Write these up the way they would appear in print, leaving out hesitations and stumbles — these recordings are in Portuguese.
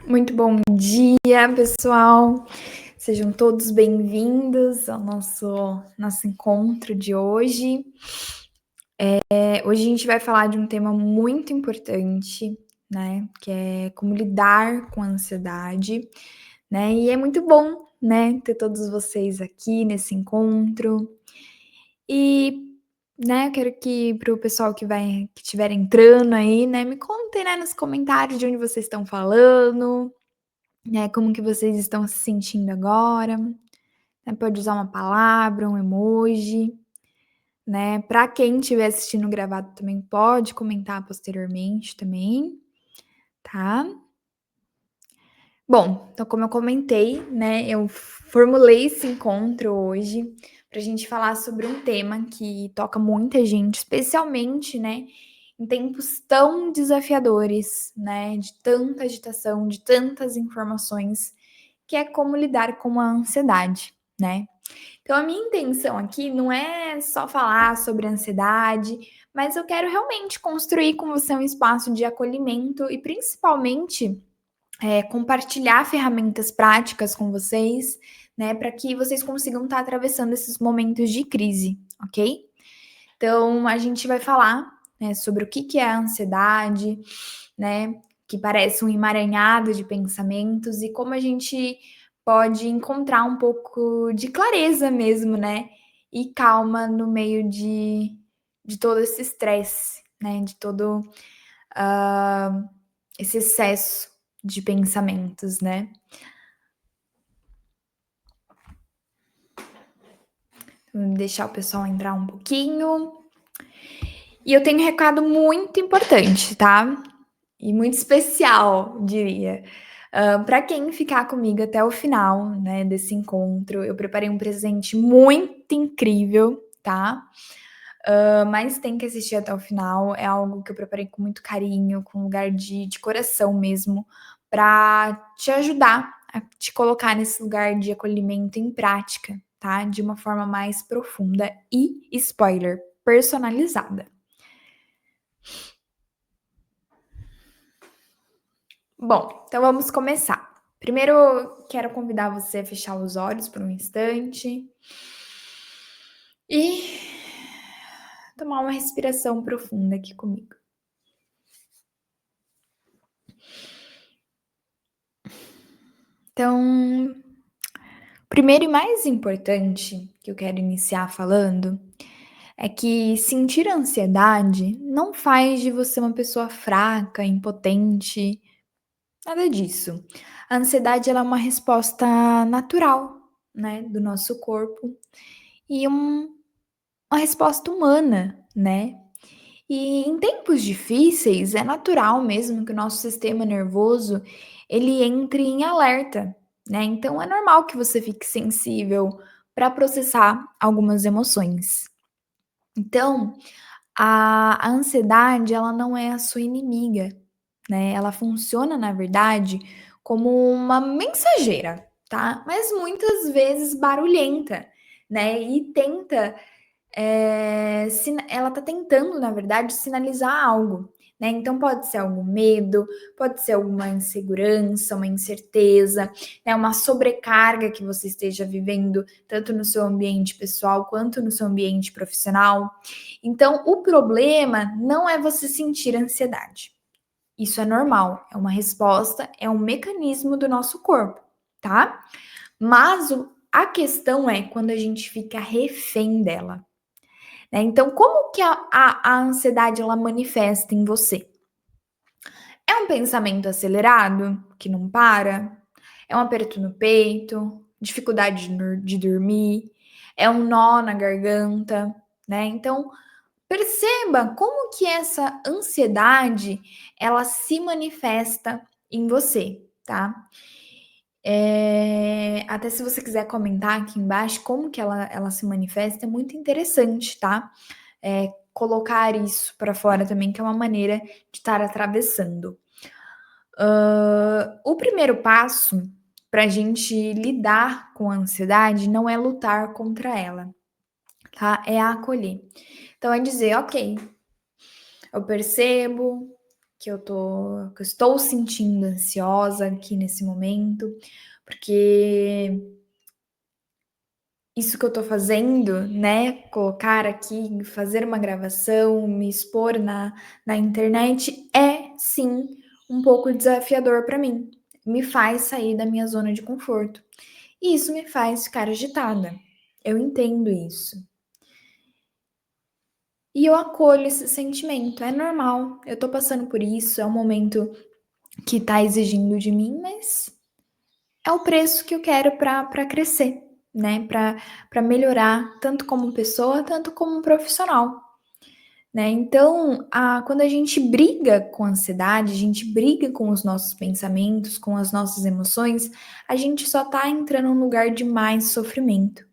Muito bom dia, pessoal. Sejam todos bem-vindos ao nosso encontro de hoje. Hoje a gente vai falar de um tema muito importante, né? Que é como lidar com a ansiedade, né? E é muito bom, né, ter todos vocês aqui nesse encontro. E, né, eu quero que para o pessoal que estiver entrando aí, né, me contem, né, nos comentários de onde vocês estão falando, né, como que vocês estão se sentindo agora, né, pode usar uma palavra, um emoji, né. Para quem estiver assistindo gravado também pode comentar posteriormente também, tá. Bom, então como eu comentei, né, eu formulei esse encontro hoje para a gente falar sobre um tema que toca muita gente, especialmente, né, em tempos tão desafiadores, né, de tanta agitação, de tantas informações, que é como lidar com a ansiedade, né. Então a minha intenção aqui não é só falar sobre ansiedade, mas eu quero realmente construir com você um espaço de acolhimento e principalmente, compartilhar ferramentas práticas com vocês, né, para que vocês consigam estar atravessando esses momentos de crise, ok? Então a gente vai falar, né, sobre o que é a ansiedade, né, que parece um emaranhado de pensamentos e como a gente pode encontrar um pouco de clareza mesmo, né, e calma no meio de todo esse estresse, né, de todo, esse excesso de pensamentos, né. Vamos deixar o pessoal entrar um pouquinho. E eu tenho um recado muito importante, tá? E muito especial, diria. Para quem ficar comigo até o final, né, desse encontro, eu preparei um presente muito incrível, tá? Mas tem que assistir até o final, é algo que eu preparei com muito carinho, com um lugar de coração mesmo, para te ajudar a te colocar nesse lugar de acolhimento em prática, tá? De uma forma mais profunda e, spoiler, personalizada. Bom, então vamos começar. Primeiro, quero convidar você a fechar os olhos por um instante e tomar uma respiração profunda aqui comigo. Então, primeiro e mais importante que eu quero iniciar falando é que sentir ansiedade não faz de você uma pessoa fraca, impotente, nada disso. A ansiedade ela é uma resposta natural, né, do nosso corpo e uma resposta humana, né? E em tempos difíceis é natural mesmo que o nosso sistema nervoso ele entre em alerta, né? Então é normal que você fique sensível para processar algumas emoções. Então, a ansiedade ela não é a sua inimiga, né? Ela funciona, na verdade, como uma mensageira, tá? Mas muitas vezes barulhenta, né? E tenta ela está tentando, na verdade, sinalizar algo, né? Então pode ser algum medo, pode ser alguma insegurança, uma incerteza, né? Uma sobrecarga que você esteja vivendo, tanto no seu ambiente pessoal quanto no seu ambiente profissional. Então, o problema não é você sentir ansiedade. Isso é normal, é uma resposta, é um mecanismo do nosso corpo, tá? Mas a questão é quando a gente fica refém dela. Né? Então, como que a ansiedade ela manifesta em você? É um pensamento acelerado, que não para? É um aperto no peito? Dificuldade de dormir? É um nó na garganta? Né? Então, perceba como que essa ansiedade ela se manifesta em você, tá? Até se você quiser comentar aqui embaixo como que ela se manifesta, é muito interessante, tá? Colocar isso para fora também, que é uma maneira de estar atravessando. O primeiro passo para a gente lidar com a ansiedade não é lutar contra ela, tá? É acolher. Então é dizer, ok, eu percebo, que eu estou sentindo ansiosa aqui nesse momento, porque isso que eu tô fazendo, né, colocar aqui, fazer uma gravação, me expor na internet é sim um pouco desafiador para mim. Me faz sair da minha zona de conforto. E isso me faz ficar agitada. Eu entendo isso. E eu acolho esse sentimento, é normal. Eu tô passando por isso, é um momento que tá exigindo de mim, mas é o preço que eu quero para crescer, né? Para melhorar, tanto como pessoa, tanto como profissional, né? Então, quando a gente briga com a ansiedade, a gente briga com os nossos pensamentos, com as nossas emoções, a gente só tá entrando num lugar de mais sofrimento.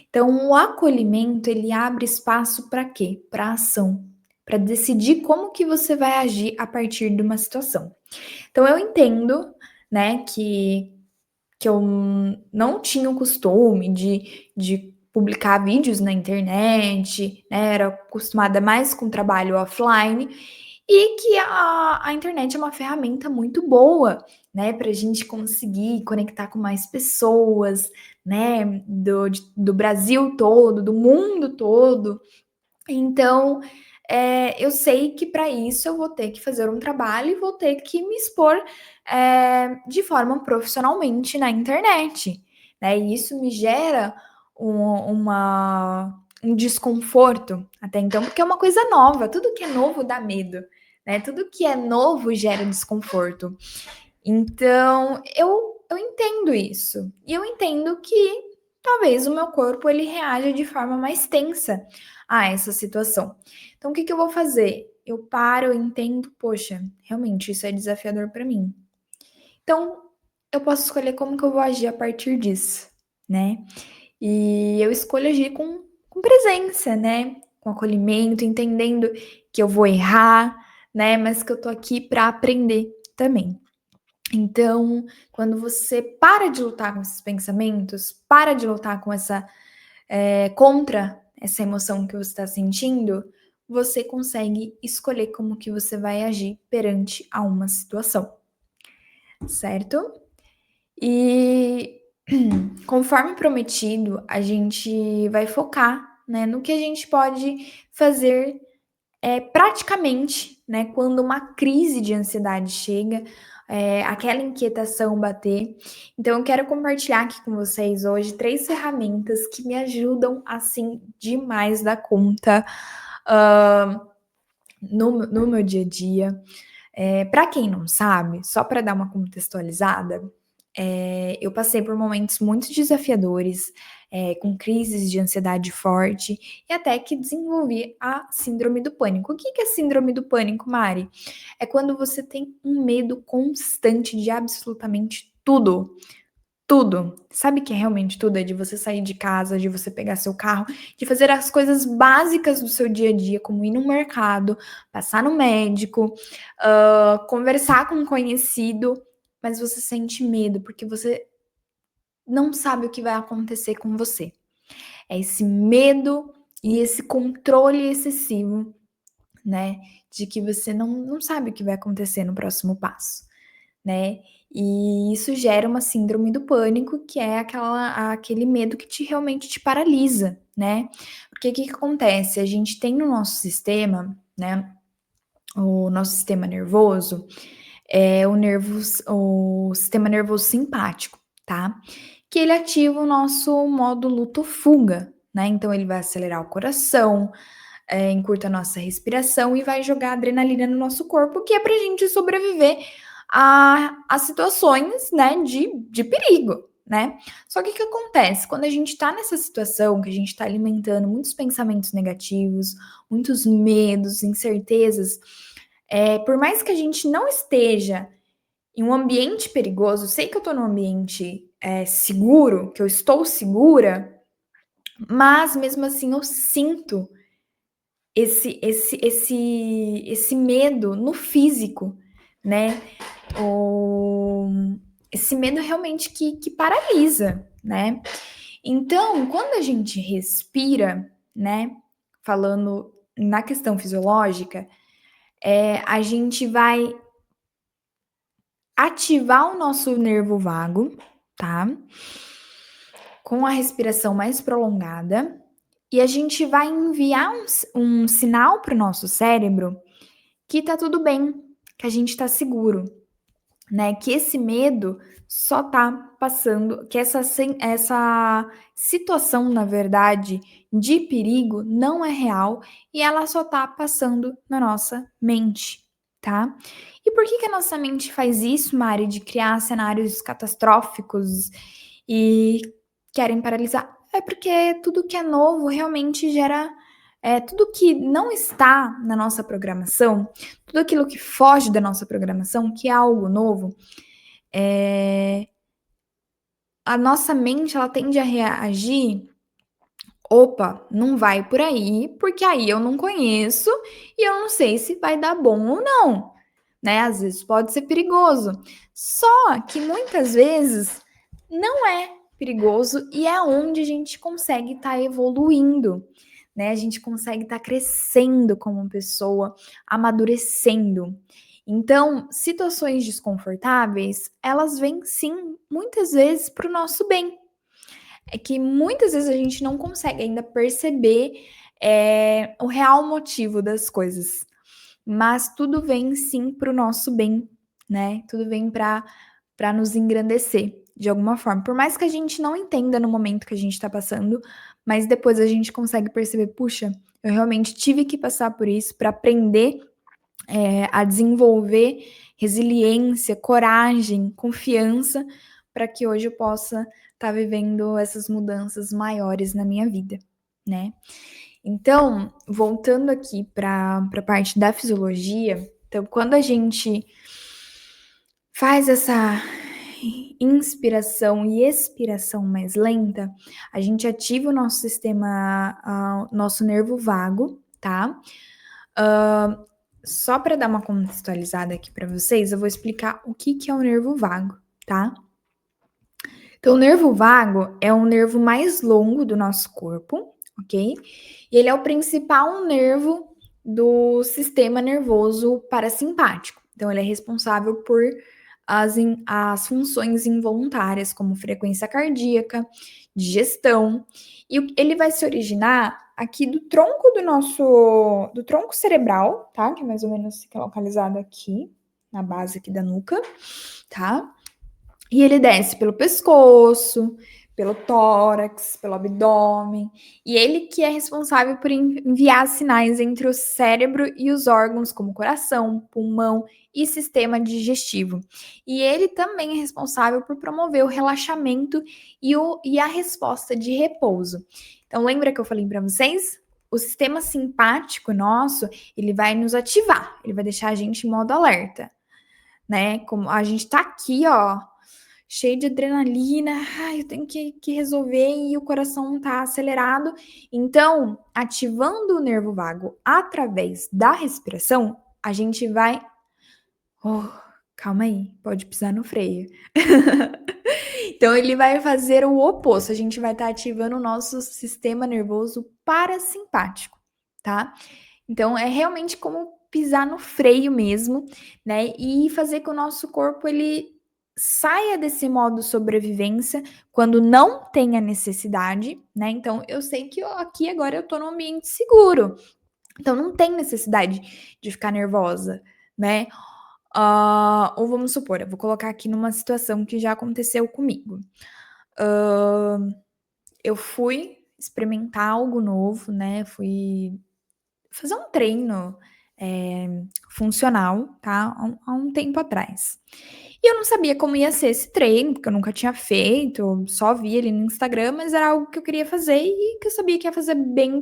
Então, o acolhimento, ele abre espaço para quê? Para ação, para decidir como que você vai agir a partir de uma situação. Então, eu entendo, né, que eu não tinha o costume de publicar vídeos na internet, né, era acostumada mais com trabalho offline, e que a internet é uma ferramenta muito boa, né, para a gente conseguir conectar com mais pessoas, né, do Brasil todo, do mundo todo. Então, eu sei que para isso eu vou ter que fazer um trabalho e vou ter que me expor, de forma profissionalmente na internet, né, e isso me gera um desconforto até então, porque é uma coisa nova, tudo que é novo dá medo, né, tudo que é novo gera desconforto. Então, eu entendo isso, e eu entendo que talvez o meu corpo ele reaja de forma mais tensa a essa situação. Então, o que que eu vou fazer? Eu paro, eu entendo, poxa, realmente isso é desafiador para mim. Então, eu posso escolher como que eu vou agir a partir disso, né? E eu escolho agir com presença, né? Com acolhimento, entendendo que eu vou errar, né? Mas que eu tô aqui para aprender também. Então, quando você para de lutar com esses pensamentos, para de lutar com contra essa emoção que você está sentindo, você consegue escolher como que você vai agir perante a uma situação, certo? E conforme prometido, a gente vai focar, né, no que a gente pode fazer praticamente, né, quando uma crise de ansiedade chega, aquela inquietação bater. Então, eu quero compartilhar aqui com vocês hoje 3 ferramentas que me ajudam, assim, demais da conta, hã, no meu dia a dia. Para quem não sabe, só para dar uma contextualizada, eu passei por momentos muito desafiadores, com crises de ansiedade forte e até que desenvolvi a síndrome do pânico. O que que é síndrome do pânico, Mari? É quando você tem um medo constante de absolutamente tudo. Tudo. Sabe que é realmente tudo? É de você sair de casa, de você pegar seu carro, de fazer as coisas básicas do seu dia a dia, como ir no mercado, passar no médico, conversar com um conhecido, mas você sente medo, porque você não sabe o que vai acontecer com você. É esse medo e esse controle excessivo, né, de que você não sabe o que vai acontecer no próximo passo, né. E isso gera uma síndrome do pânico, que é aquele medo que realmente te paralisa, né. Porque o que que acontece? A gente tem no nosso sistema, né, o nosso sistema nervoso, o sistema nervoso simpático, tá? Que ele ativa o nosso modo luto-fuga, né? Então ele vai acelerar o coração, encurta a nossa respiração e vai jogar adrenalina no nosso corpo, que é pra gente sobreviver a situações, né, de perigo, né? Só que o que acontece? Quando a gente tá nessa situação, que a gente tá alimentando muitos pensamentos negativos, muitos medos, incertezas, por mais que a gente não esteja em um ambiente perigoso, sei que eu tô num ambiente, seguro, que eu estou segura, mas mesmo assim eu sinto esse medo no físico, né, o esse medo realmente que paralisa, né. Então, quando a gente respira, né, falando na questão fisiológica, A gente vai ativar o nosso nervo vago, tá? Com a respiração mais prolongada. E a gente vai enviar um sinal para o nosso cérebro que tá tudo bem, que a gente tá seguro, né? Que esse medo só tá passando, que essa situação, na verdade, de perigo não é real e ela só tá passando na nossa mente, tá? E por que que a nossa mente faz isso, Mari, de criar cenários catastróficos e querem paralisar? É porque tudo que é novo realmente gera. Tudo que não está na nossa programação, tudo aquilo que foge da nossa programação, que é algo novo, a nossa mente ela tende a reagir. Opa, não vai por aí, porque aí eu não conheço e eu não sei se vai dar bom ou não, né? Às vezes pode ser perigoso. Só que muitas vezes não é perigoso e é onde a gente consegue estar evoluindo, né? A gente consegue estar crescendo como pessoa, amadurecendo. Então, situações desconfortáveis, elas vêm sim, muitas vezes para o nosso bem. É que muitas vezes a gente não consegue ainda perceber o real motivo das coisas. Mas tudo vem sim para o nosso bem, né? Tudo vem para nos engrandecer de alguma forma. Por mais que a gente não entenda no momento que a gente está passando, mas depois a gente consegue perceber, puxa, eu realmente tive que passar por isso para aprender a desenvolver resiliência, coragem, confiança, para que hoje eu possa estar vivendo essas mudanças maiores na minha vida, né? Então, voltando aqui para a parte da fisiologia, então quando a gente faz essa inspiração e expiração mais lenta, a gente ativa o nosso sistema, nosso nervo vago, tá? Só para dar uma contextualizada aqui para vocês, eu vou explicar o que é o nervo vago, tá? Então, o nervo vago é o nervo mais longo do nosso corpo, ok? E ele é o principal nervo do sistema nervoso parasimpático. Então, ele é responsável por as funções involuntárias, como frequência cardíaca, digestão, e ele vai se originar aqui do tronco do tronco cerebral, tá? Que é mais ou menos fica localizado aqui, na base aqui da nuca, tá? E ele desce pelo pescoço, pelo tórax, pelo abdômen, e ele que é responsável por enviar sinais entre o cérebro e os órgãos como coração, pulmão e sistema digestivo. E ele também é responsável por promover o relaxamento e a resposta de repouso. Então, lembra que eu falei para vocês? O sistema simpático nosso, ele vai nos ativar, ele vai deixar a gente em modo alerta, né? Como a gente tá aqui, ó, cheio de adrenalina, ai, eu tenho que resolver e o coração tá acelerado. Então, ativando o nervo vago através da respiração, a gente vai. Oh, calma aí, pode pisar no freio. Então, ele vai fazer o oposto, a gente vai estar ativando o nosso sistema nervoso parasimpático, tá? Então, é realmente como pisar no freio mesmo, né? E fazer com que o nosso corpo ele saia desse modo sobrevivência quando não tem a necessidade, né? Então, eu sei que aqui agora eu tô num ambiente seguro. Então, não tem necessidade de ficar nervosa, né? Ou vamos supor, eu vou colocar aqui numa situação que já aconteceu comigo. Eu fui experimentar algo novo, né? Fui fazer um treino funcional, tá? Há um tempo atrás. E eu não sabia como ia ser esse treino, porque eu nunca tinha feito, só vi ele no Instagram, mas era algo que eu queria fazer e que eu sabia que ia fazer bem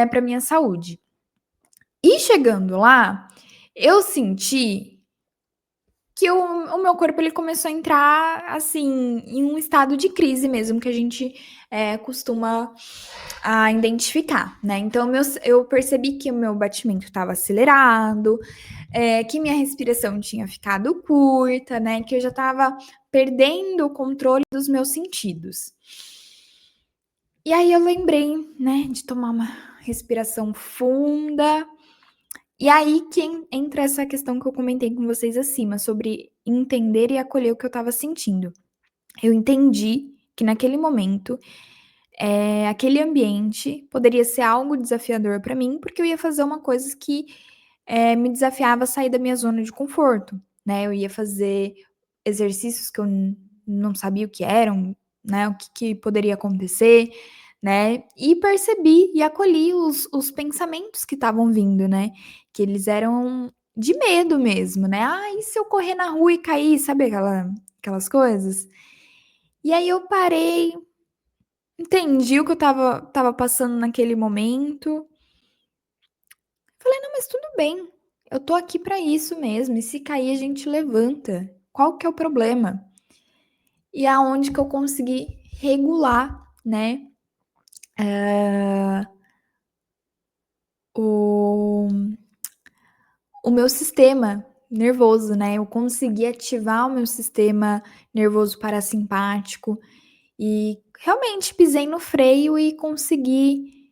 pra minha saúde. E chegando lá, eu senti que o meu corpo ele começou a entrar assim em um estado de crise mesmo que a gente costuma identificar, né? Então eu percebi que o meu batimento estava acelerado, que minha respiração tinha ficado curta, né? Que eu já estava perdendo o controle dos meus sentidos. E aí eu lembrei, né, de tomar uma respiração funda E aí que entra essa questão que eu comentei com vocês acima, sobre entender e acolher o que eu estava sentindo. Eu entendi que naquele momento, aquele ambiente poderia ser algo desafiador para mim, porque eu ia fazer uma coisa que me desafiava a sair da minha zona de conforto, né? Eu ia fazer exercícios que eu não sabia o que eram, né? O que, que poderia acontecer, né? E percebi e acolhi os pensamentos que estavam vindo, né? Que eles eram de medo mesmo, né? Ah, e se eu correr na rua e cair? Sabe aquelas coisas? E aí eu parei, entendi o que eu tava passando naquele momento. Falei: "Não, mas tudo bem, eu tô aqui pra isso mesmo, e se cair a gente levanta, qual que é o problema?". E aonde que eu consegui regular, né, o o meu sistema nervoso, né, eu consegui ativar o meu sistema nervoso parasimpático e realmente pisei no freio e consegui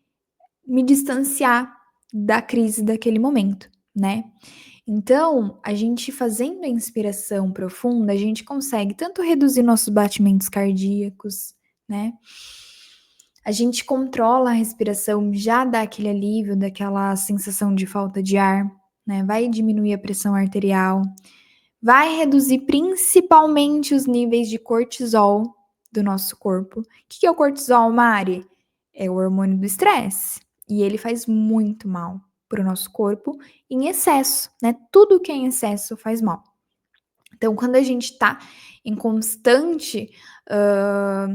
me distanciar da crise daquele momento, né. Então, a gente fazendo a inspiração profunda, a gente consegue tanto reduzir nossos batimentos cardíacos, né? A gente controla a respiração, já dá aquele alívio, daquela sensação de falta de ar, né? Vai diminuir a pressão arterial, vai reduzir principalmente os níveis de cortisol do nosso corpo. O que é o cortisol, Mari? É o hormônio do estresse. E ele faz muito mal para o nosso corpo em excesso, né? Tudo que é em excesso faz mal. Então, quando a gente está em constante uh,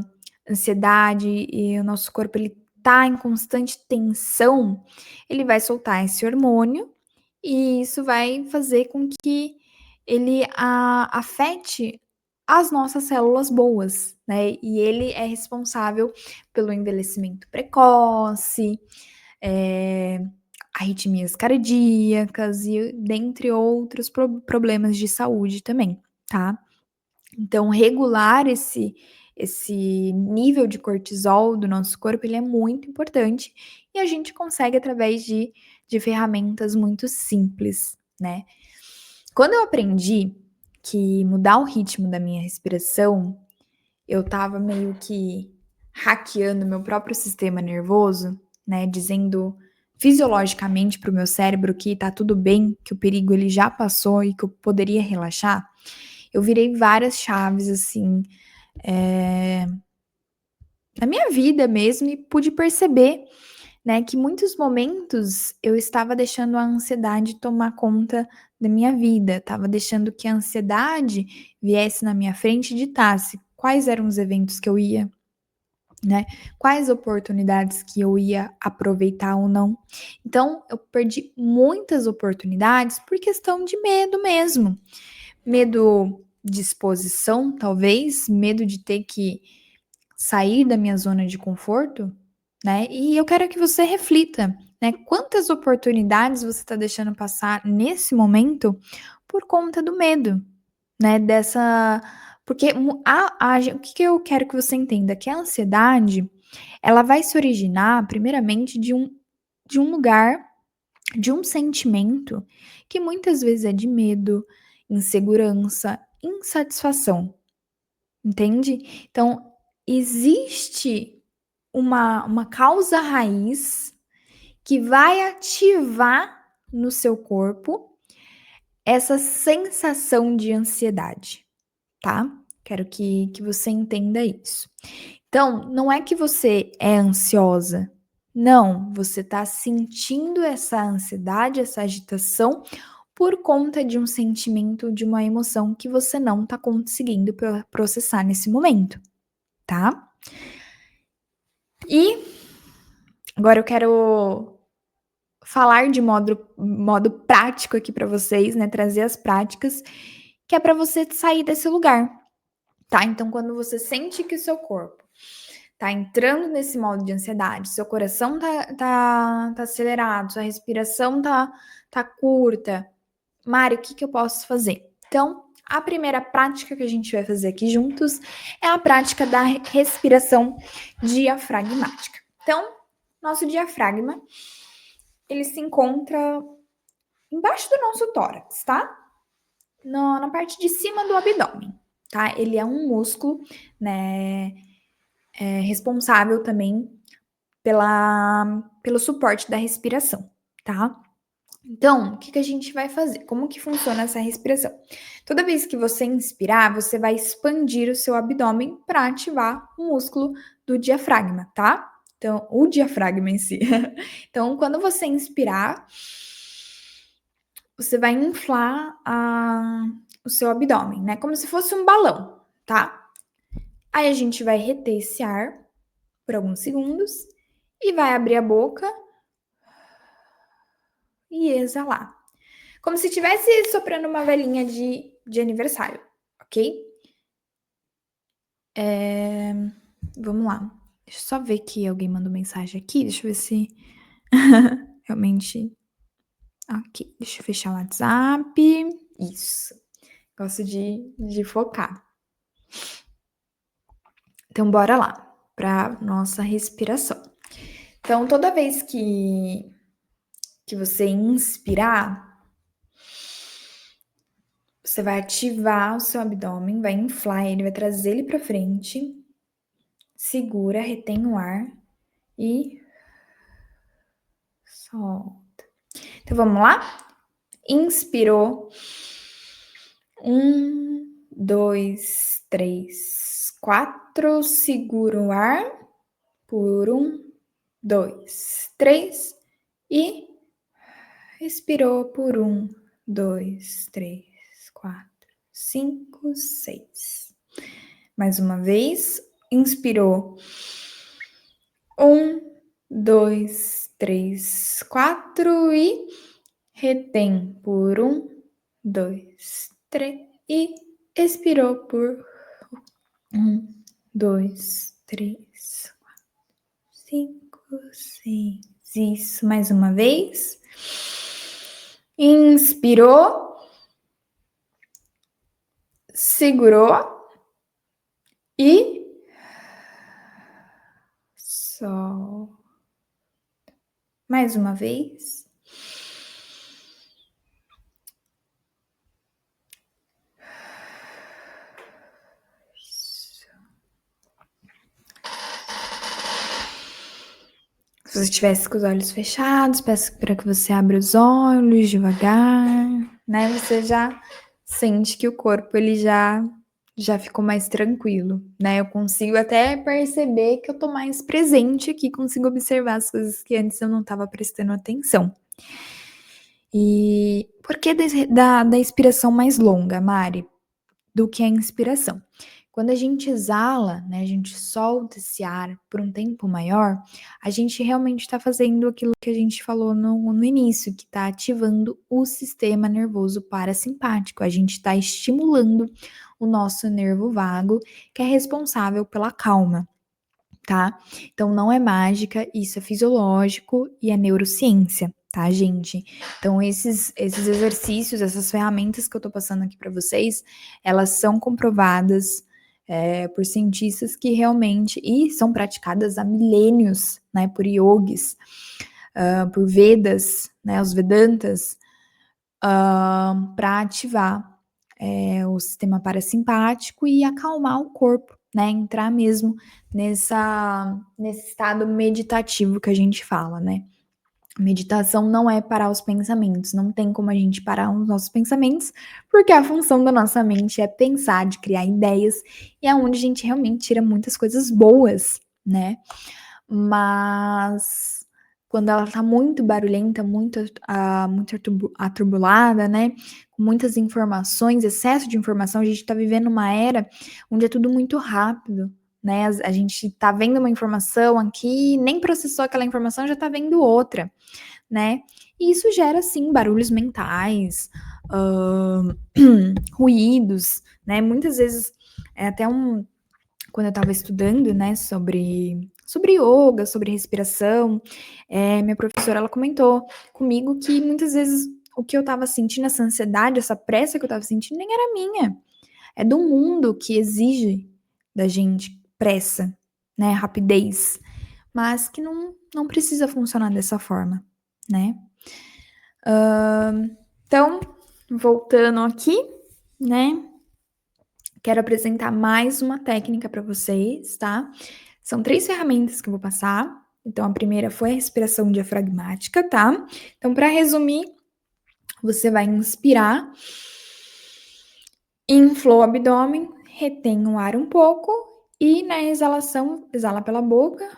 ansiedade e o nosso corpo ele tá em constante tensão, ele vai soltar esse hormônio e isso vai fazer com que ele afete as nossas células boas, né? E ele é responsável pelo envelhecimento precoce, é, arritmias cardíacas e dentre outros problemas de saúde também, tá? Então, regular esse nível de cortisol do nosso corpo, ele é muito importante e a gente consegue através de ferramentas muito simples, né. Quando eu aprendi que mudar o ritmo da minha respiração, eu estava meio que hackeando meu próprio sistema nervoso, né, dizendo fisiologicamente para o meu cérebro que tá tudo bem, que o perigo ele já passou e que eu poderia relaxar, eu virei várias chaves, assim, eh, na minha vida mesmo e pude perceber, né, que muitos momentos eu estava deixando a ansiedade tomar conta da minha vida, estava deixando que a ansiedade viesse na minha frente e ditasse quais eram os eventos que eu ia, né, quais oportunidades que eu ia aproveitar ou não. Então eu perdi muitas oportunidades por questão de medo mesmo. Medo de exposição, talvez, medo de ter que sair da minha zona de conforto, né? E eu quero que você reflita, né? Quantas oportunidades você está deixando passar nesse momento por conta do medo, né? Porque o que que eu quero que você entenda? Que a ansiedade, ela vai se originar, primeiramente, de um lugar, de um sentimento que muitas vezes é de medo, insegurança, insatisfação, entende? Então, existe uma causa raiz que vai ativar no seu corpo essa sensação de ansiedade, tá? Quero que você entenda isso. Então, não é que você é ansiosa. Não, você está sentindo essa ansiedade, essa agitação por conta de um sentimento, de uma emoção que você não está conseguindo processar nesse momento, tá? E agora eu quero falar de modo prático aqui para vocês, né? Trazer as práticas, que é para você sair desse lugar, tá? Então, quando você sente que o seu corpo tá entrando nesse modo de ansiedade, seu coração tá acelerado, sua respiração tá curta. Mari, o que que eu posso fazer? Então, a primeira prática que a gente vai fazer aqui juntos é a prática da respiração diafragmática. Então, nosso diafragma, ele se encontra embaixo do nosso tórax, tá? Na parte de cima do abdômen, tá? Ele é um músculo, né, responsável também pelo suporte da respiração, tá? Então, o que que a gente vai fazer? Como que funciona essa respiração? Toda vez que você inspirar, você vai expandir o seu abdômen para ativar o músculo do diafragma, tá? Então, o diafragma em si. Então, quando você inspirar, você vai inflar o seu abdômen, né? Como se fosse um balão, tá? Aí a gente vai reter esse ar por alguns segundos e vai abrir a boca e exalar. Como se estivesse soprando uma velhinha de aniversário, ok? Vamos lá. Deixa eu só ver que alguém mandou mensagem aqui. Deixa eu ver se realmente. Ok, deixa eu fechar o WhatsApp. Isso. Gosto de focar. Então, bora lá para nossa respiração. Então, toda vez que você inspirar, você vai ativar o seu abdômen, vai inflar ele, vai trazer ele para frente, segura, retém o ar e solta. Então vamos lá? Inspirou. 1, 2, 3, 4. Segura o ar por 1, 2, 3 e expirou por 1, 2, 3, 4, 5, 6. Mais uma vez, inspirou. 1, 2, 3, 4 e retém por 1, 2, 3 e expirou por 1, 2, 3, 4, 5, 6. Isso, mais uma vez. Inspirou, segurou e solta. Mais uma vez. Se você estivesse com os olhos fechados, peço para que você abra os olhos devagar, né? Você já sente que o corpo ele já ficou mais tranquilo, né? Eu consigo até perceber que eu tô mais presente aqui, consigo observar as coisas que antes eu não estava prestando atenção. E por que da inspiração mais longa, Mari, do que a inspiração? Quando a gente exala, né, a gente solta esse ar por um tempo maior, a gente realmente está fazendo aquilo que a gente falou no início, que está ativando o sistema nervoso parasimpático. A gente está estimulando o nosso nervo vago, que é responsável pela calma, tá? Então não é mágica, isso é fisiológico e é neurociência, tá, gente? Então esses exercícios, essas ferramentas que eu tô passando aqui para vocês, elas são comprovadas por cientistas que realmente, e são praticadas há milênios, né, por yogis, por Vedas, né, os Vedantas, para ativar o sistema parasimpático e acalmar o corpo, né, entrar mesmo nesse estado meditativo que a gente fala, né. Meditação não é parar os pensamentos, não tem como a gente parar os nossos pensamentos, porque a função da nossa mente é pensar, de criar ideias, e é onde a gente realmente tira muitas coisas boas, né? Mas quando ela tá muito barulhenta, muito atribulada, né? Com muitas informações, excesso de informação, a gente tá vivendo uma era onde é tudo muito rápido, né? A gente tá vendo uma informação aqui, nem processou aquela informação, já tá vendo outra, né? E isso gera, sim, barulhos mentais, ruídos, né? Muitas vezes, quando eu estava estudando, né, sobre yoga, sobre respiração, minha professora, ela comentou comigo que muitas vezes o que eu estava sentindo, essa ansiedade, essa pressa que eu estava sentindo, nem era minha. É do mundo que exige da gente pressa, né, rapidez, mas que não precisa funcionar dessa forma, né? Então, voltando aqui, né? Quero apresentar mais uma técnica para vocês, tá? São 3 ferramentas que eu vou passar. Então, a primeira foi a respiração diafragmática, tá? Então, para resumir, você vai inspirar, infla o abdômen, retém o ar um pouco e na exalação, exala pela boca.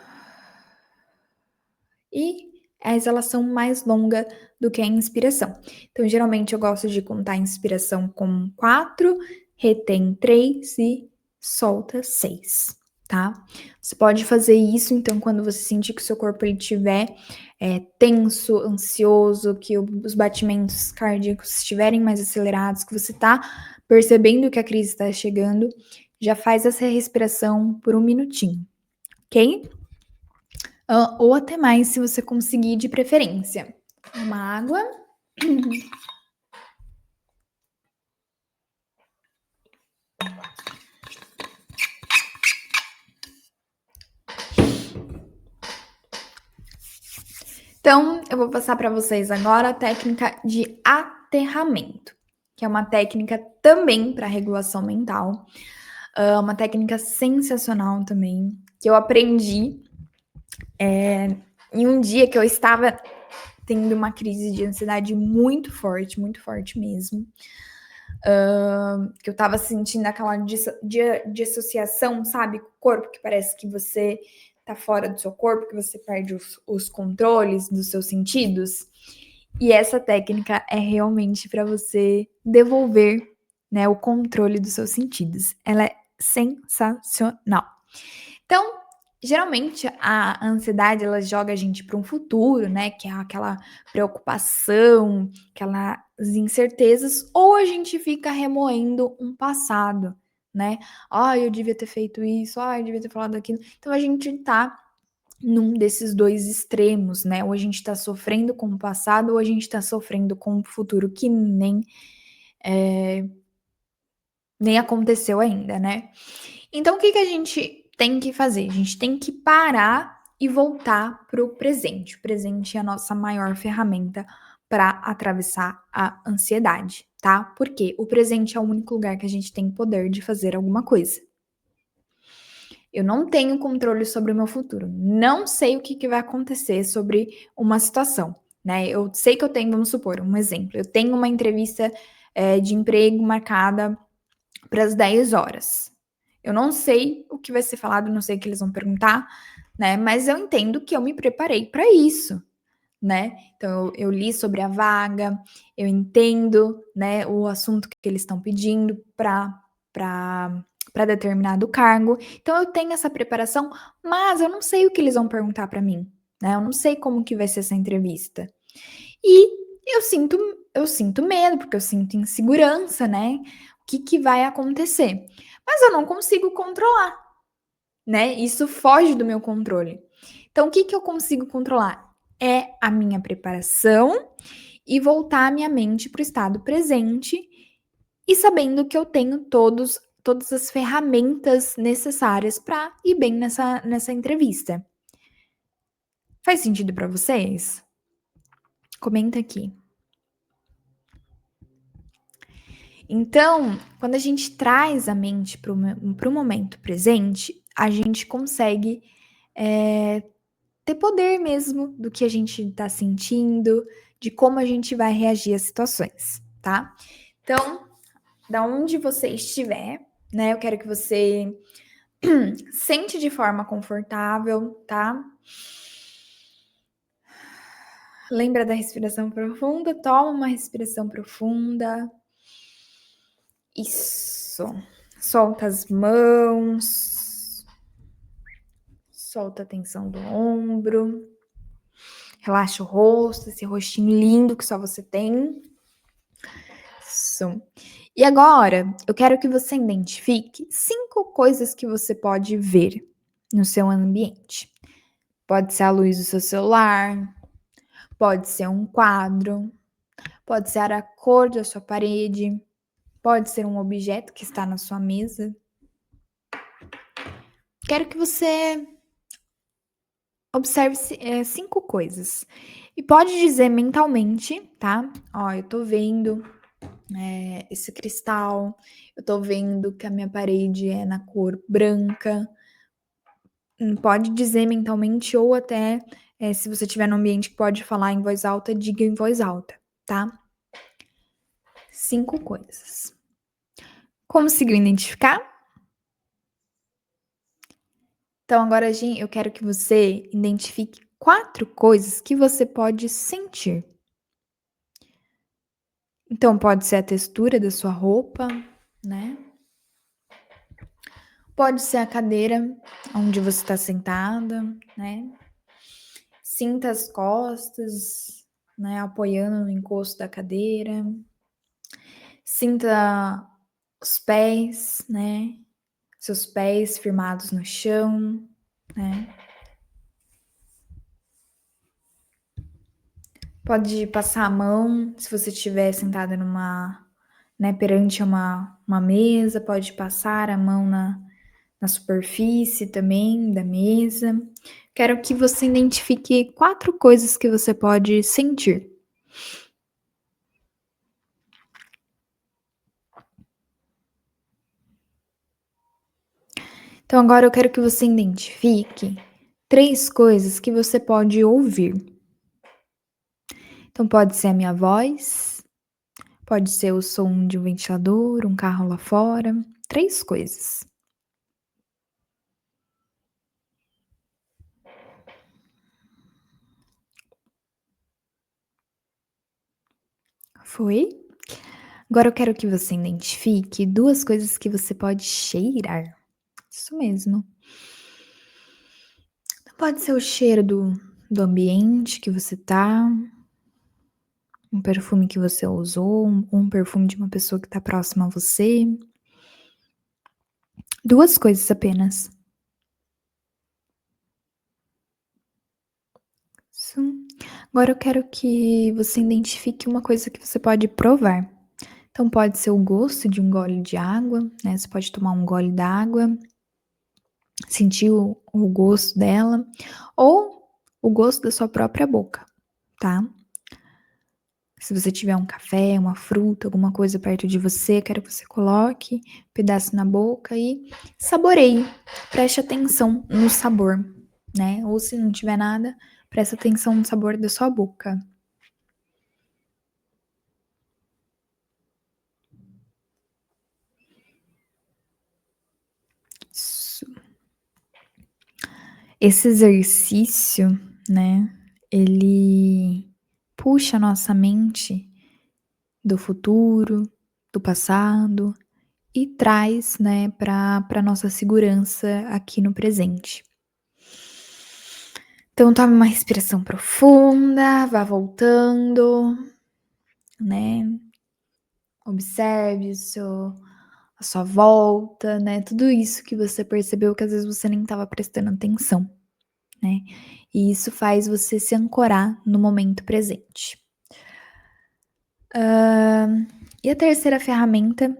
E a exalação mais longa do que a inspiração. Então, geralmente eu gosto de contar a inspiração com 4, retém 3 e solta 6, tá? Você pode fazer isso, então, quando você sentir que o seu corpo estiver tenso, ansioso, que os batimentos cardíacos estiverem mais acelerados, que você tá percebendo que a crise está chegando, já faz essa respiração por 1 minutinho, ok? Ou até mais, se você conseguir, de preferência. Uma água. Então, eu vou passar para vocês agora a técnica de aterramento, que é uma técnica também para regulação mental. Uma técnica sensacional também, que eu aprendi em um dia que eu estava tendo uma crise de ansiedade muito forte mesmo. Que eu tava sentindo aquela dissociação, sabe? Com o corpo, que parece que você tá fora do seu corpo, que você perde os controles dos seus sentidos. E essa técnica é realmente para você devolver, né, o controle dos seus sentidos. Ela é sensacional. Então, geralmente a ansiedade ela joga a gente para um futuro, né, que é aquela preocupação, aquelas incertezas, ou a gente fica remoendo um passado, né? Ai, eu devia ter feito isso, ai, eu devia ter falado aquilo. Então a gente tá num desses dois extremos, né? Ou a gente tá sofrendo com o passado, ou a gente tá sofrendo com o futuro que nem aconteceu ainda, né? Então, o que a gente tem que fazer? A gente tem que parar e voltar para o presente. O presente é a nossa maior ferramenta para atravessar a ansiedade, tá? Porque o presente é o único lugar que a gente tem poder de fazer alguma coisa. Eu não tenho controle sobre o meu futuro. Não sei o que vai acontecer sobre uma situação, né? Eu sei que eu tenho, vamos supor, um exemplo. Eu tenho uma entrevista de emprego marcada para as 10 horas. Eu não sei o que vai ser falado, não sei o que eles vão perguntar, né? Mas eu entendo que eu me preparei para isso, né? Então eu li sobre a vaga, eu entendo, né, o assunto que eles estão pedindo para determinado cargo. Então eu tenho essa preparação, mas eu não sei o que eles vão perguntar para mim, né? Eu não sei como que vai ser essa entrevista. E eu sinto medo, porque eu sinto insegurança, né? O que vai acontecer? Mas eu não consigo controlar, né? Isso foge do meu controle. Então, o que eu consigo controlar? É a minha preparação e voltar a minha mente para o estado presente e sabendo que eu tenho todas as ferramentas necessárias para ir bem nessa entrevista. Faz sentido para vocês? Comenta aqui. Então, quando a gente traz a mente para o momento presente, a gente consegue ter poder mesmo do que a gente está sentindo, de como a gente vai reagir às situações, tá? Então, da onde você estiver, né? Eu quero que você sente de forma confortável, tá? Lembra da respiração profunda? Toma uma respiração profunda. Isso. Solta as mãos. Solta a tensão do ombro. Relaxa o rosto, esse rostinho lindo que só você tem. Isso. E agora, eu quero que você identifique 5 coisas que você pode ver no seu ambiente. Pode ser a luz do seu celular, pode ser um quadro, pode ser a cor da sua parede, pode ser um objeto que está na sua mesa. Quero que você Observe 5 coisas e pode dizer mentalmente, tá: "Ó, eu tô vendo, esse cristal, eu tô vendo que a minha parede é na cor branca". Pode dizer mentalmente ou até, se você estiver num ambiente que pode falar em voz alta, diga em voz alta, tá? 5 coisas. Conseguiu identificar? Então agora eu quero que você identifique 4 coisas que você pode sentir. Então pode ser a textura da sua roupa, né, pode ser a cadeira onde você está sentada, né, sinta as costas, né, apoiando no encosto da cadeira, sinta os pés, né, seus pés firmados no chão, né. Pode passar a mão, se você estiver sentada numa, né, perante uma mesa, pode passar a mão na superfície também da mesa. Quero que você identifique 4 coisas que você pode sentir. Então agora eu quero que você identifique 3 coisas que você pode ouvir. Então pode ser a minha voz, pode ser o som de um ventilador, um carro lá fora, 3 coisas. Foi? Agora eu quero que você identifique 2 coisas que você pode cheirar. Isso mesmo. Pode ser o cheiro do ambiente que você tá, um perfume que você usou, um perfume de uma pessoa que tá próxima a você. 2 coisas apenas. Isso. Agora eu quero que você identifique uma coisa que você pode provar. Então pode ser o gosto de um gole de água, né, você pode tomar um gole d'água, sentir o gosto dela, ou o gosto da sua própria boca, tá. Se você tiver um café, uma fruta, alguma coisa perto de você, quero que você coloque um pedaço na boca e saboreie. Preste atenção no sabor, né, ou se não tiver nada, presta atenção no sabor da sua boca. Isso. Esse exercício, né, ele puxa a nossa mente do futuro, do passado e traz, né, para nossa segurança aqui no presente. Então tome uma respiração profunda, vá voltando, né, observe a sua volta, né, tudo isso que você percebeu que às vezes você nem estava prestando atenção, né, e isso faz você se ancorar no momento presente. E a terceira ferramenta,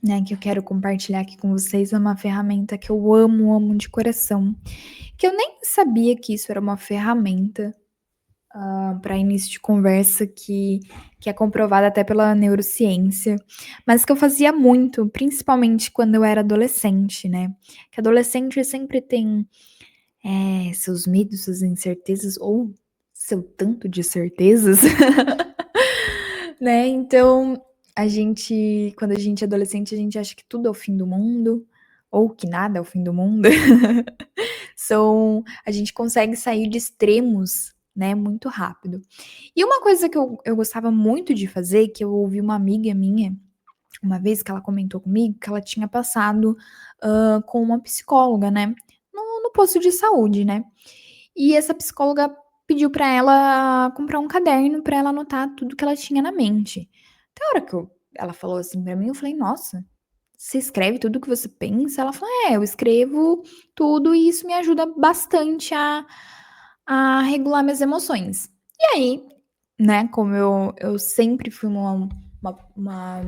né, que eu quero compartilhar aqui com vocês é uma ferramenta que eu amo, amo de coração, que eu nem sabia que isso era uma ferramenta, para início de conversa que é comprovada até pela neurociência, mas que eu fazia muito, principalmente quando eu era adolescente, né, que adolescente sempre tem, seus medos, suas incertezas ou seu tanto de certezas, né, então quando a gente é adolescente, a gente acha que tudo é o fim do mundo, ou que nada é o fim do mundo. A gente consegue sair de extremos, né, muito rápido. E uma coisa que eu gostava muito de fazer, que eu ouvi uma amiga minha, uma vez que ela comentou comigo, que ela tinha passado, com uma psicóloga, né, no posto de saúde, né. E essa psicóloga pediu pra ela comprar um caderno pra ela anotar tudo que ela tinha na mente. Até a hora que ela falou assim pra mim, eu falei: "Nossa, você escreve tudo que você pensa?" Ela falou: "É, eu escrevo tudo e isso me ajuda bastante a regular minhas emoções". E aí, né, como eu sempre fui uma uma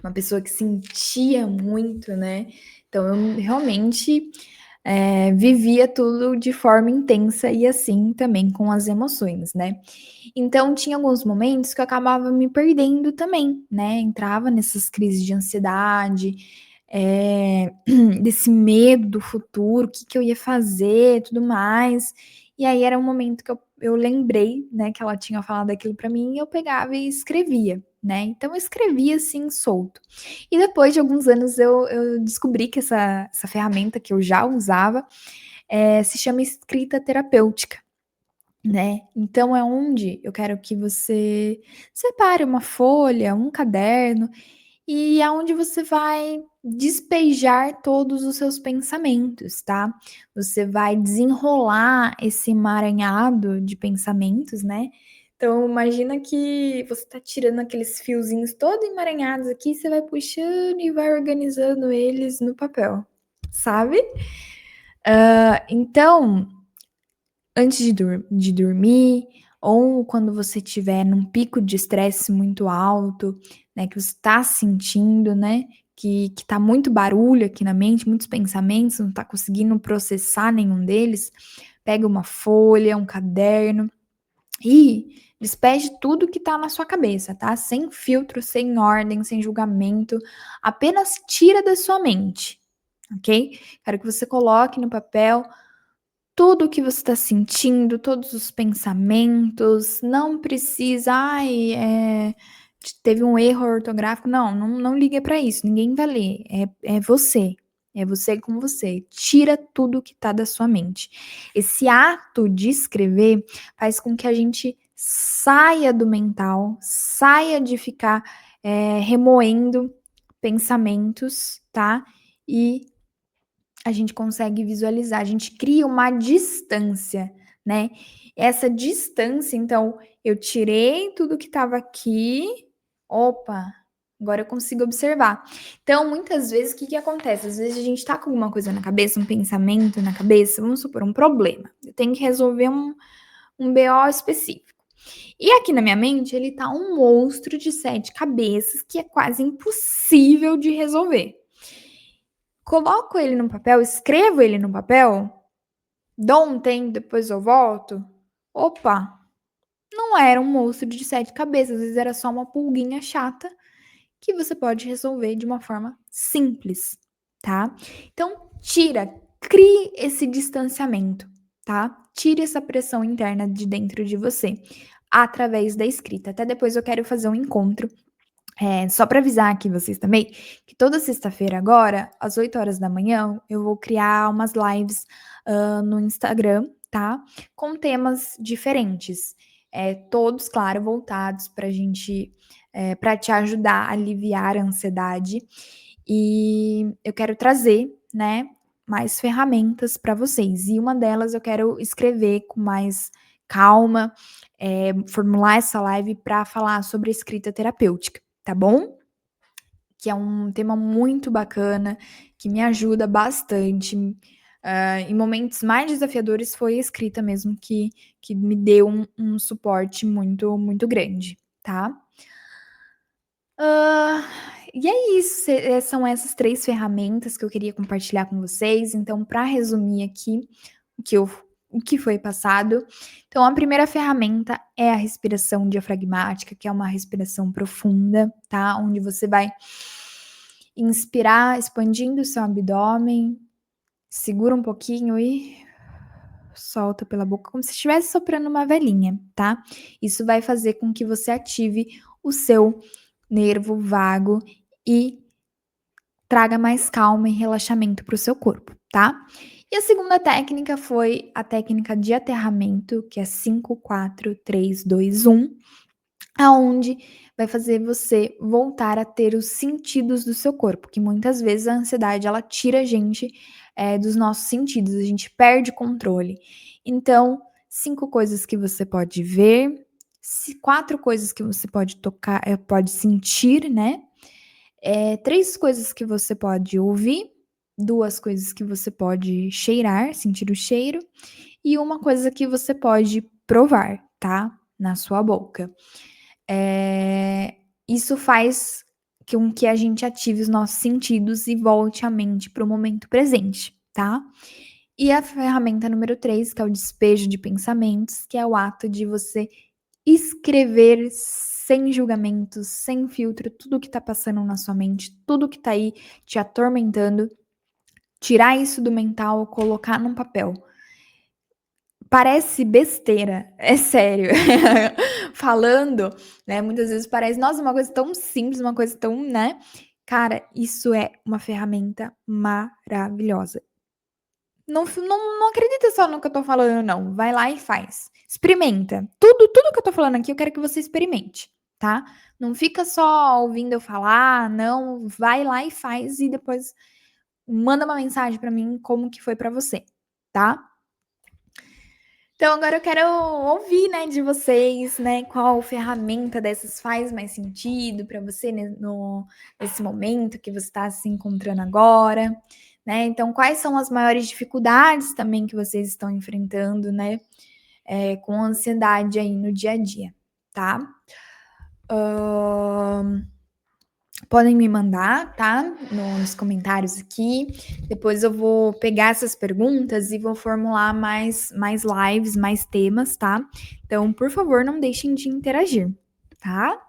uma pessoa que sentia muito, né, então eu realmente, vivia tudo de forma intensa e assim também com as emoções, né. Então tinha alguns momentos que eu acabava me perdendo também, né, entrava nessas crises de ansiedade, desse medo do futuro, o que que eu ia fazer, tudo mais. E aí era um momento que eu lembrei, né, que ela tinha falado aquilo pra mim e eu pegava e escrevia, né. Então eu escrevia, assim, solto. E depois de alguns anos eu descobri que essa ferramenta que eu já usava, se chama escrita terapêutica, né. Então é onde eu quero que você separe uma folha, um caderno, e aonde você vai despejar todos os seus pensamentos, tá. Você vai desenrolar esse emaranhado de pensamentos, né. Então imagina que você tá tirando aqueles fiozinhos todo emaranhados aqui, você vai puxando e vai organizando eles no papel, sabe. Então antes de dormir, ou quando você estiver num pico de estresse muito alto, né, que você está sentindo, né, que tá muito barulho aqui na mente, muitos pensamentos, não tá conseguindo processar nenhum deles, pega uma folha, um caderno e despeje tudo que tá na sua cabeça, tá, sem filtro, sem ordem, sem julgamento, apenas tira da sua mente, ok? Quero que você coloque no papel tudo o que você está sentindo, todos os pensamentos, não precisa: "Ai, teve um erro ortográfico", não liga para isso, ninguém vai ler, é você com você, tira tudo que tá da sua mente. Esse ato de escrever faz com que a gente saia do mental, saia de ficar, remoendo pensamentos, tá, e a gente consegue visualizar, a gente cria uma distância, né. Essa distância, então, eu tirei tudo que estava aqui, opa, agora eu consigo observar. Então, muitas vezes, o que que acontece? Às vezes a gente tá com alguma coisa na cabeça, um pensamento na cabeça, vamos supor, um problema, eu tenho que resolver um BO específico. E aqui na minha mente, ele tá um monstro de 7 cabeças que é quase impossível de resolver. Coloco ele no papel, escrevo ele no papel, dou um tempo, depois eu volto. Opa, não era um monstro de 7 cabeças, às vezes era só uma pulguinha chata que você pode resolver de uma forma simples, tá. Então tira, crie esse distanciamento, tá. Tire essa pressão interna de dentro de você, através da escrita. Até depois eu quero fazer um encontro só para avisar aqui vocês também, que toda sexta-feira agora, às 8 horas da manhã, eu vou criar umas lives, no Instagram, tá, com temas diferentes. Todos, claro, voltados pra gente, pra te ajudar a aliviar a ansiedade. E eu quero trazer, né, mais ferramentas para vocês. E uma delas eu quero escrever com mais calma, formular essa live para falar sobre escrita terapêutica, tá bom? Que é um tema muito bacana, que me ajuda bastante. Em momentos mais desafiadores foi a escrita mesmo que me deu um suporte muito grande, tá? Hã, e é isso, são essas 3 ferramentas que eu queria compartilhar com vocês. Então, para resumir aqui o que eu o que foi passado, então a primeira ferramenta é a respiração diafragmática, que é uma respiração profunda, tá, onde você vai inspirar expandindo o seu abdômen, segura um pouquinho e solta pela boca como se estivesse soprando uma velinha, tá. Isso vai fazer com que você ative o seu nervo vago e traga mais calma e relaxamento para o seu corpo, tá. E a segunda técnica foi a técnica de aterramento, que é 5, 4, 3, 2, 1, aonde vai fazer você voltar a ter os sentidos do seu corpo, que muitas vezes a ansiedade ela tira a gente, dos nossos sentidos, a gente perde o controle. Então, 5 coisas que você pode ver, 4 coisas que você pode tocar, pode sentir, né, 3 coisas que você pode ouvir, 2 coisas que você pode cheirar, sentir o cheiro, e uma coisa que você pode provar, tá, na sua boca. Eh, Isso faz com que a gente ative os nossos sentidos e volte a mente para o momento presente, tá. E a ferramenta número 3, que é o despejo de pensamentos, que é o ato de você escrever sem julgamentos, sem filtro, tudo que tá passando na sua mente, tudo que tá aí te atormentando, tirar isso do mental, colocar num papel. Parece besteira, é sério. Falando, né, muitas vezes parece, nossa, uma coisa tão simples, uma coisa tão, né? Cara, isso é uma ferramenta maravilhosa. Não acredita só no que eu tô falando, não. Vai lá e faz. Experimenta. Tudo que eu tô falando aqui, eu quero que você experimente, tá? Não fica só ouvindo eu falar, não. Vai lá e faz e depois manda uma mensagem pra mim como que foi pra você, tá? Então agora eu quero ouvir, né, de vocês, né, qual ferramenta dessas faz mais sentido pra você nesse momento que você está se encontrando agora, né? Então, quais são as maiores dificuldades também que vocês estão enfrentando, né, com ansiedade aí no dia a dia, tá? Podem me mandar, tá? Nos comentários aqui. Depois eu vou pegar essas perguntas e vou formular mais lives, mais temas, tá? Então, por favor, não deixem de interagir, tá?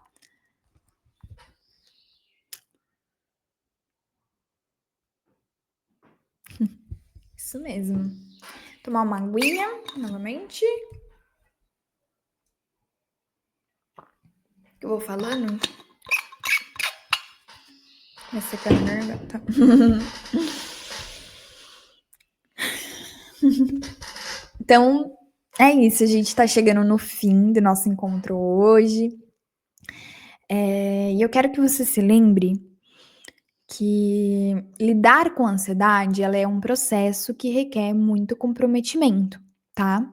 Isso mesmo. Tomar uma aguinha novamente. Que eu vou falando. Vai secando a garganta. Então, é isso. A gente tá chegando no fim do nosso encontro hoje. E eu quero que você se lembre que lidar com a ansiedade, ela é um processo que requer muito comprometimento, tá?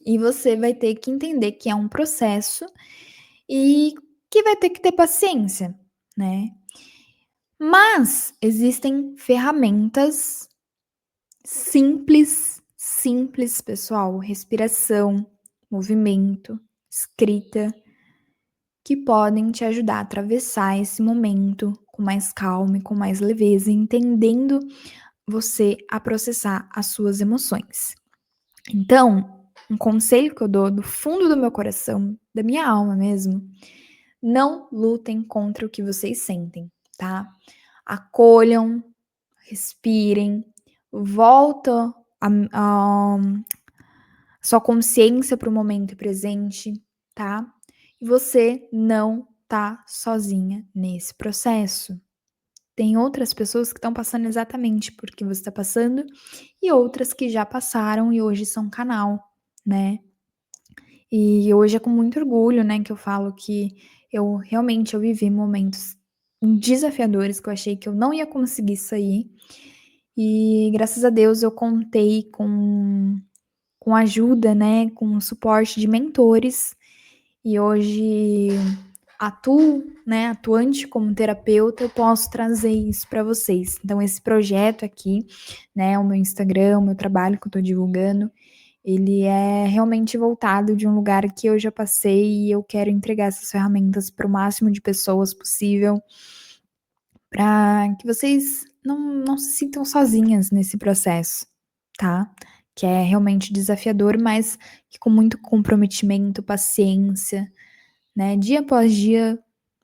E você vai ter que entender que é um processo e que vai ter que ter paciência, né? Mas existem ferramentas simples, pessoal, respiração, movimento, escrita, que podem te ajudar a atravessar esse momento com mais calma e com mais leveza, entendendo você a processar as suas emoções. Então, um conselho que eu dou do fundo do meu coração, da minha alma mesmo, não lutem contra o que vocês sentem, tá? Acolham, respirem, volta a sua consciência para o momento presente, tá? E você não tá sozinha nesse processo. Tem outras pessoas que estão passando exatamente por que você está passando e outras que já passaram e hoje são canal, né? E hoje é com muito orgulho, né, que eu falo que eu realmente eu vivi momentos desafiadores que eu achei que eu não ia conseguir sair. E graças a Deus eu contei com ajuda, né, com suporte de mentores e hoje atuo, né, atuante como terapeuta, eu posso trazer isso para vocês. Então, esse projeto aqui, né, o meu Instagram, o meu trabalho que eu estou divulgando, ele é realmente voltado de um lugar que eu já passei e eu quero entregar essas ferramentas para o máximo de pessoas possível, para que vocês não se sintam sozinhas nesse processo, tá? Que é realmente desafiador, mas que com muito comprometimento, paciência, né, dia após dia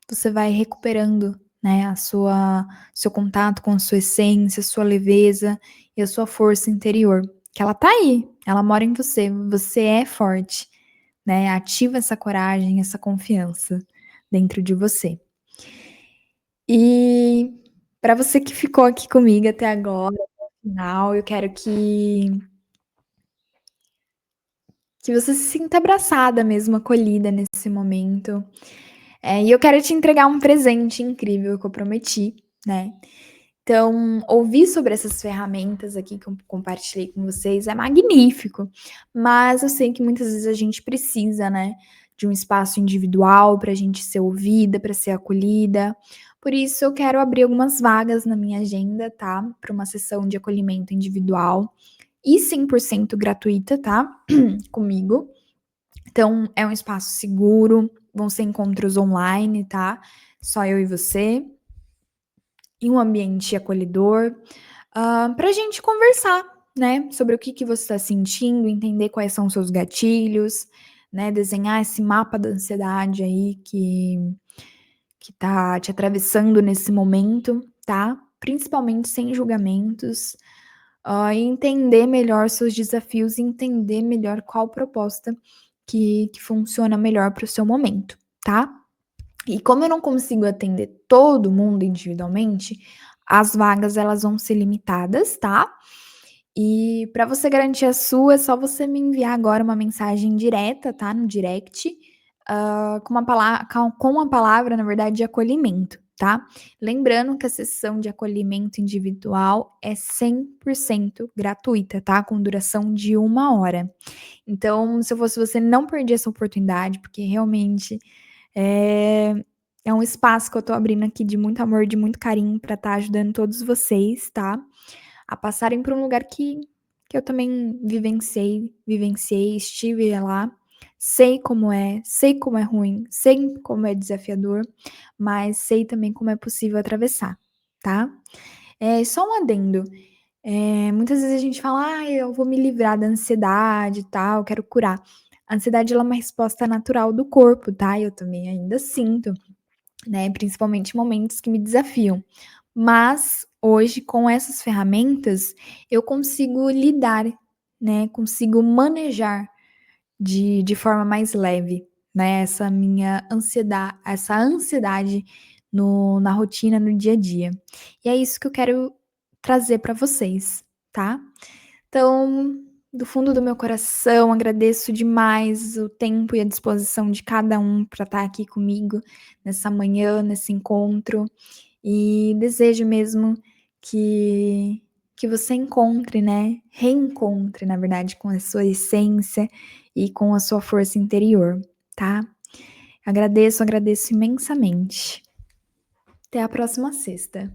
você vai recuperando, né, a seu contato com a sua essência, sua leveza e a sua força interior, que ela tá aí, ela mora em você, você é forte, né? Ativa essa coragem, essa confiança dentro de você. E para você que ficou aqui comigo até agora, até o final, eu quero que você se sinta abraçada mesmo, acolhida nesse momento. E eu quero te entregar um presente incrível que eu prometi, né? Então, ouvir sobre essas ferramentas aqui que eu compartilhei com vocês é magnífico, mas eu sei que muitas vezes a gente precisa, né, de um espaço individual para a gente ser ouvida, para ser acolhida. Por isso, eu quero abrir algumas vagas na minha agenda, tá? Para uma sessão de acolhimento individual e 100% gratuita, tá? Comigo. Então, é um espaço seguro, vão ser encontros online, tá? Só eu e você, em um ambiente acolhedor, para a gente conversar, né, sobre o que você está sentindo, entender quais são os seus gatilhos, né, desenhar esse mapa da ansiedade aí que tá te atravessando nesse momento, tá? Principalmente sem julgamentos, e entender melhor seus desafios e entender melhor qual proposta que funciona melhor para o seu momento, tá? E como eu não consigo atender todo mundo individualmente, as vagas elas vão ser limitadas, tá? E para você garantir a sua, é só você me enviar agora uma mensagem direta, tá, no direct, com uma palavra, na verdade, de acolhimento, tá. Lembrando que a sessão de acolhimento individual é 100% gratuita, tá, com duração de 1 hora. Então, se eu fosse você, não perder essa oportunidade, porque realmente é é um espaço que eu tô abrindo aqui de muito amor, de muito carinho para estar ajudando todos vocês, tá, a passarem por um lugar que eu também vivenciei, estive lá, sei como é ruim, sei como é desafiador, mas sei também como é possível atravessar, tá. Só um adendo, muitas vezes a gente fala: "Ai, eu vou me livrar da ansiedade e tal, quero curar". A ansiedade ela é uma resposta natural do corpo, tá, eu também ainda sinto, né, principalmente em momentos que me desafiam. Mas hoje, com essas ferramentas, eu consigo lidar, né, consigo manejar de forma mais leve, né, essa ansiedade no na rotina, no dia a dia. E é isso que eu quero trazer para vocês, tá. Então, do fundo do meu coração, agradeço demais o tempo e a disposição de cada um para estar aqui comigo nessa manhã, nesse encontro. E desejo mesmo que que você encontre, né, reencontre, na verdade, com a sua essência e com a sua força interior, tá. Agradeço, agradeço imensamente. Até a próxima sexta.